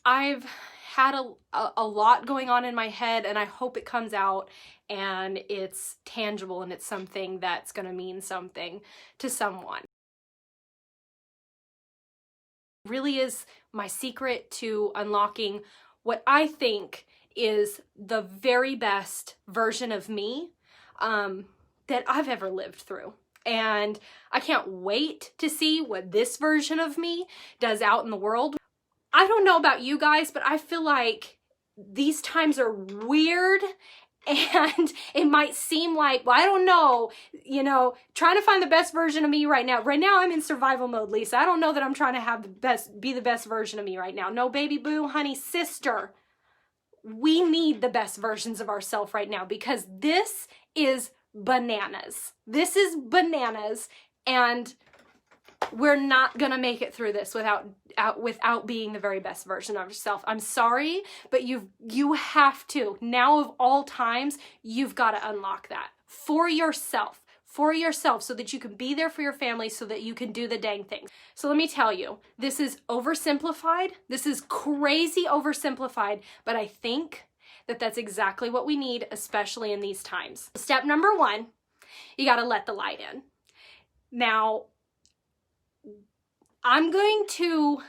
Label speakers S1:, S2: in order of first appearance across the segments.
S1: I've had a lot going on in my head, and I hope it comes out and it's tangible and it's something that's going to mean something to someone. It really is my secret to unlocking what I think is the very best version of me that I've ever lived through. And I can't wait to see what this version of me does out in the world. I don't know about you guys, but I feel like these times are weird, and it might seem like, well, I don't know, trying to find the best version of me right now. Right now I'm in survival mode, Lisa. I don't know that I'm trying to have be the best version of me right now. No, baby boo, honey, sister. We need the best versions of ourselves right now, because this is bananas. This is bananas, and we're not gonna make it through this without being the very best version of yourself. I'm sorry, but you have to. Now of all times, you've got to unlock that for yourself, so that you can be there for your family, so that you can do the dang thing. So let me tell you, this is oversimplified. This is crazy oversimplified, but I think that that's exactly what we need, especially in these times. Step number 1, you got to let the light in. Now, I'm going to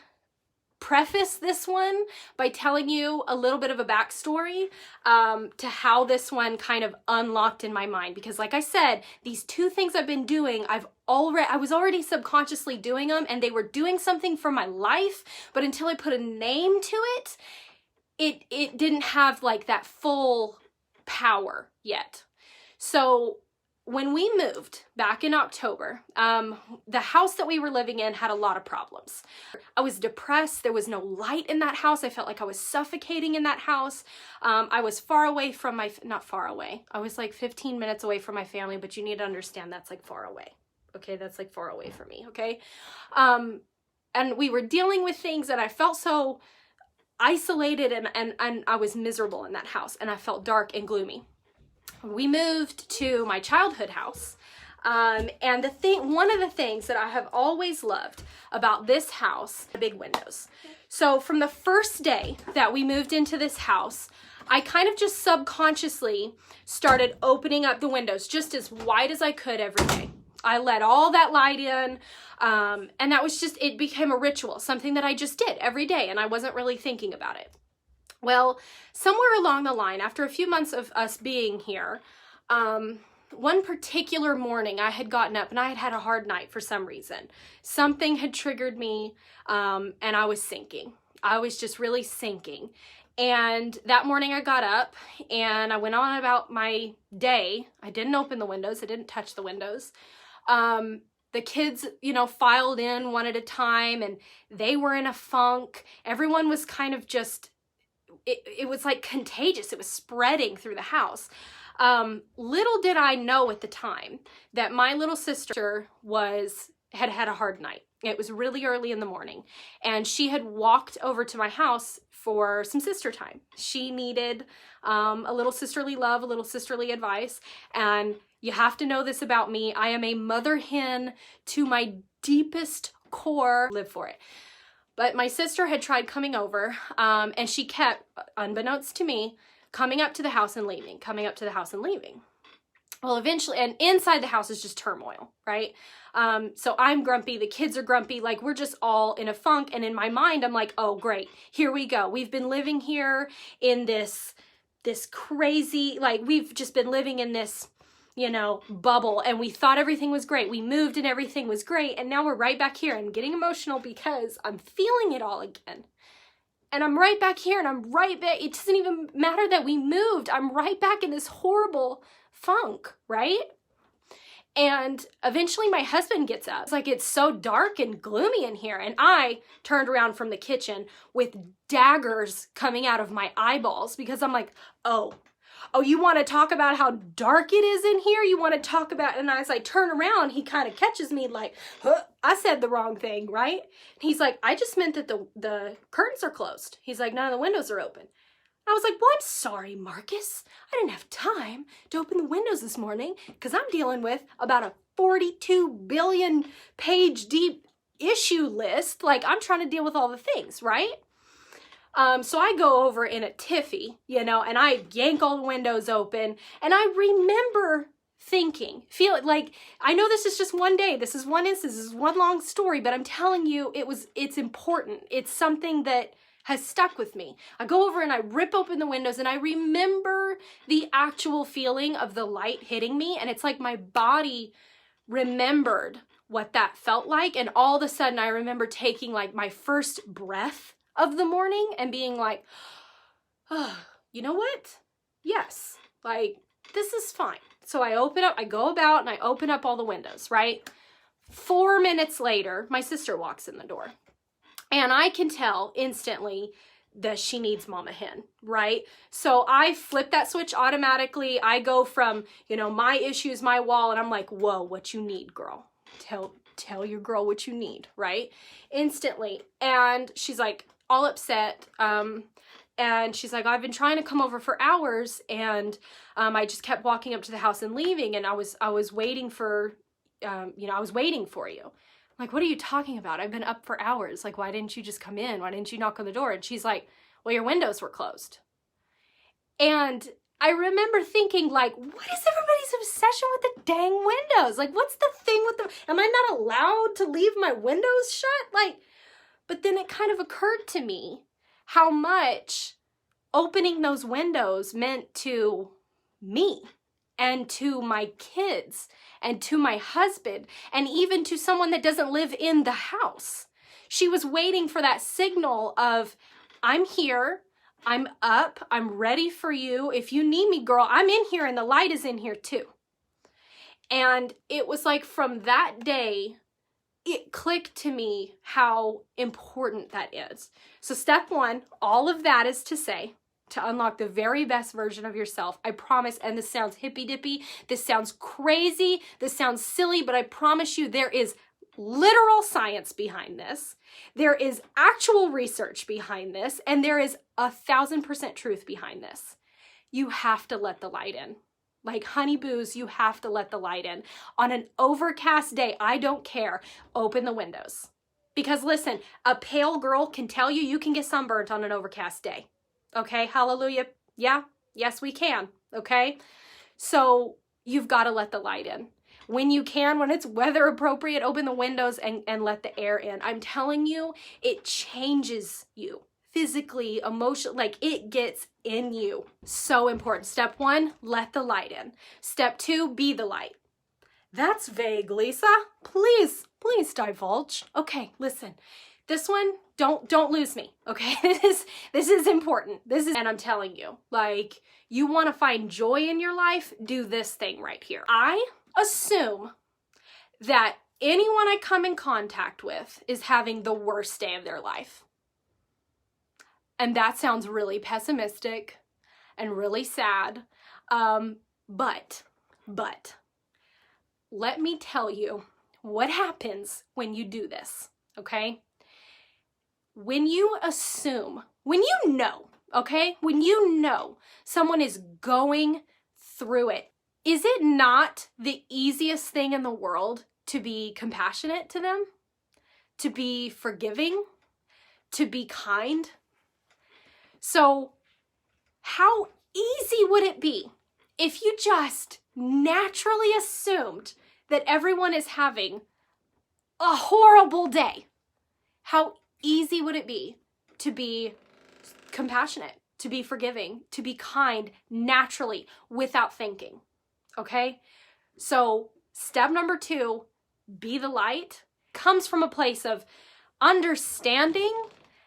S1: preface this one by telling you a little bit of a backstory to how this one kind of unlocked in my mind. Because like I said, these 2 things I've been doing, I was already subconsciously doing them, and they were doing something for my life, but until I put a name to it, it didn't have like that full power yet. So when we moved back in October, the house that we were living in had a lot of problems. I was depressed. There was no light in that house. I felt like I was suffocating in that house. I was far away from not far away. I was like 15 minutes away from my family, but you need to understand that's like far away. Okay, that's like far away from me, okay? And we were dealing with things, and I felt so isolated, and I was miserable in that house, and I felt dark and gloomy. We moved to my childhood house, and one of the things that I have always loved about this house, the big windows. So from the first day that we moved into this house, I kind of just subconsciously started opening up the windows just as wide as I could every day. I let all that light in, and that was just, it became a ritual, something that I just did every day, and I wasn't really thinking about it. Well, somewhere along the line, after a few months of us being here, one particular morning I had gotten up and I had had a hard night for some reason. Something had triggered me, and I was sinking. I was just really sinking. And that morning I got up and I went on about my day. I didn't open the windows. I didn't touch the windows. The kids, filed in one at a time, and they were in a funk. Everyone was kind of just, it was like contagious. It was spreading through the house. Little did I know at the time that my little sister had had a hard night. It was really early in the morning, and she had walked over to my house for some sister time. She needed a little sisterly love, a little sisterly advice, and you have to know this about me. I am a mother hen to my deepest core. Live for it. But my sister had tried coming over, and she kept, unbeknownst to me, coming up to the house and leaving, coming up to the house and leaving. Well, eventually, and inside the house is just turmoil, right? So I'm grumpy, the kids are grumpy, like we're just all in a funk. And in my mind, I'm like, oh, great, here we go. We've been living here in this crazy, like we've just been living in this, bubble, and we thought everything was great. We moved and everything was great. And now we're right back here. I'm getting emotional because I'm feeling it all again. And I'm right back here, and I'm right back. It doesn't even matter that we moved. I'm right back in this horrible funk, right? And eventually my husband gets up. It's like, it's so dark and gloomy in here. And I turned around from the kitchen with daggers coming out of my eyeballs, because I'm like, oh, you want to talk about how dark it is in here? You want to talk about, and as I turn around, he kind of catches me like, huh, I said the wrong thing, right? And he's like, I just meant that the curtains are closed. He's like, none of the windows are open. I was like, well, I'm sorry, Marcus. I didn't have time to open the windows this morning because I'm dealing with about a 42 billion page deep issue list. Like, I'm trying to deal with all the things, right? So I go over in a tiffy, you know, and I yank all the windows open, and I remember thinking, I know this is just one day, this is one instance, this is one long story, but I'm telling you, it's important. It's something that has stuck with me. I go over and I rip open the windows, and I remember the actual feeling of the light hitting me, and it's like my body remembered what that felt like, and all of a sudden I remember taking like my first breath of the morning and being like, oh, you know what? Yes, like this is fine. So I go about and I open up all the windows, right? 4 minutes later, my sister walks in the door, and I can tell instantly that she needs Mama Hen, right? So I flip that switch automatically. I go from, you know, my issues, my wall, and I'm like, whoa, what you need, girl? Tell your girl what you need, right? Instantly. And she's like all upset. And she's like, I've been trying to come over for hours, and I just kept walking up to the house and leaving, and I was waiting for, I was waiting for you. I'm like, what are you talking about? I've been up for hours. Like, why didn't you just come in? Why didn't you knock on the door? And she's like, well, your windows were closed. And I remember thinking, like, what is everybody's obsession with the dang windows? Like, what's the thing with am I not allowed to leave my windows shut? Like, but then it kind of occurred to me how much opening those windows meant to me and to my kids and to my husband and even to someone that doesn't live in the house. She was waiting for that signal of, I'm here, I'm up, I'm ready for you. If you need me, girl, I'm in here, and the light is in here too. And it was like from that day, it clicked to me how important that is. So step one, all of that is to say, to unlock the very best version of yourself. I promise, and this sounds hippy-dippy, this sounds crazy, this sounds silly, but I promise you there is literal science behind this. There is actual research behind this, and there is 1,000% truth behind this. You have to let the light in. Like honey boos, you have to let the light in. On an overcast day, I don't care, open the windows. Because listen, a pale girl can tell you you can get sunburnt on an overcast day. Okay, hallelujah. Yeah, yes we can, okay? So you've got to let the light in. When you can, when it's weather appropriate, open the windows and let the air in. I'm telling you, it changes you physically, emotionally, like it gets in you. So important. Step one, let the light in. Step two, be the light. That's vague, Lisa. Please divulge. Okay, listen. This one, don't lose me, okay? This is important. And I'm telling you, like, you want to find joy in your life, do this thing right here. I assume that anyone I come in contact with is having the worst day of their life. And that sounds really pessimistic and really sad. But let me tell you what happens when you do this, okay? When you assume, when you know, okay? When you know someone is going through it, is it not the easiest thing in the world to be compassionate to them? To be forgiving? To be kind? So how easy would it be if you just naturally assumed that everyone is having a horrible day? How easy would it be to be compassionate, to be forgiving, to be kind naturally without thinking? Okay? So step number two, be the light, comes from a place of understanding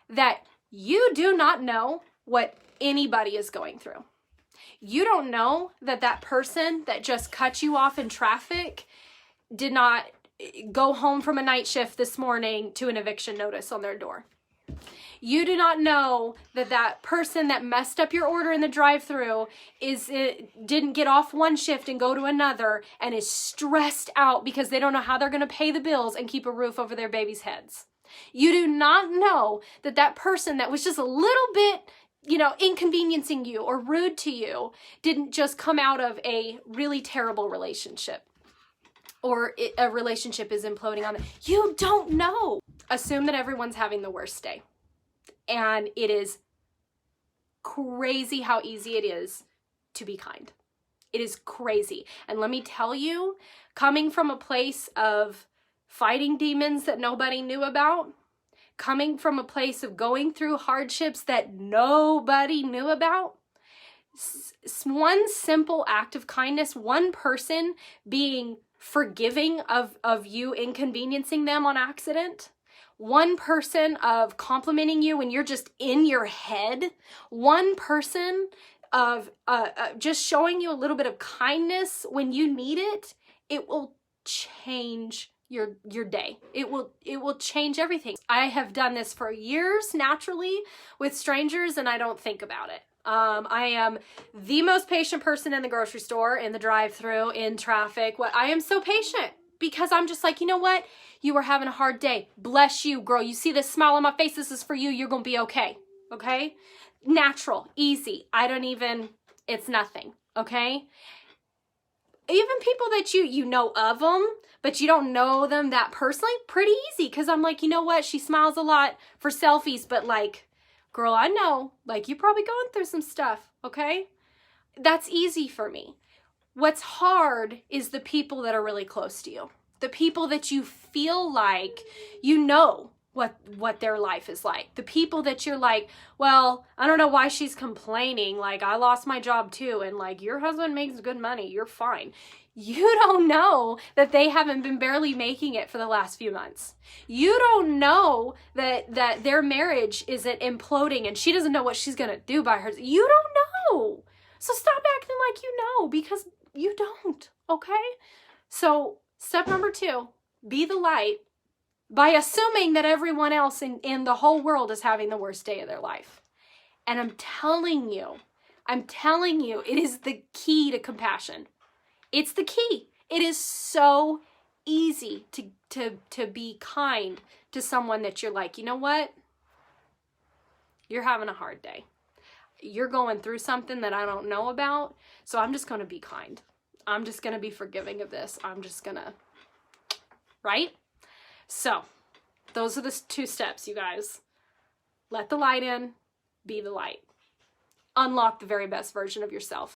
S1: that you do not know what anybody is going through. You don't know that that person that just cut you off in traffic did not go home from a night shift this morning to an eviction notice on their door. You do not know that that person that messed up your order in the drive-thru didn't get off one shift and go to another and is stressed out because they don't know how they're going to pay the bills and keep a roof over their babies' heads. You do not know that that person that was just a little bit, inconveniencing you or rude to you didn't just come out of a really terrible relationship or a relationship is imploding on them. You don't know. Assume that everyone's having the worst day. And it is crazy how easy it is to be kind. It is crazy. And let me tell you, coming from a place of fighting demons that nobody knew about, coming from a place of going through hardships that nobody knew about, one simple act of kindness, one person being forgiving of you inconveniencing them on accident, one person of complimenting you when you're just in your head, one person of just showing you a little bit of kindness when you need it, it will change your day. It will change everything. I have done this for years naturally with strangers, and I don't think about it. I am the most patient person in the grocery store, in the drive-thru, in traffic. I am so patient because I'm just like, you know what? You were having a hard day. Bless you, girl. You see this smile on my face? This is for you. You're going to be okay. Okay? Natural, easy. It's nothing. Okay? Even people that you know of them, but you don't know them that personally, pretty easy. Because I'm like, you know what? She smiles a lot for selfies, but like, girl, I know, like, you're probably going through some stuff, okay? That's easy for me. What's hard is the people that are really close to you. The people that you feel like you know what their life is like. The people that you're like, well, I don't know why she's complaining. Like, I lost my job too. And like, your husband makes good money. You're fine. You don't know that they haven't been barely making it for the last few months. You don't know that their marriage isn't imploding and she doesn't know what she's going to do by herself. You don't know. So stop acting like you know, because you don't, okay? So step number 2, be the light by assuming that everyone else in the whole world is having the worst day of their life. And I'm telling you, it is the key to compassion. It's the key. It is so easy to be kind to someone that you're like, you know what? You're having a hard day. You're going through something that I don't know about, so I'm just going to be kind. I'm just going to be forgiving of this. I'm just going to, right? So those are the 2 steps, you guys. Let the light in, be the light. Unlock the very best version of yourself.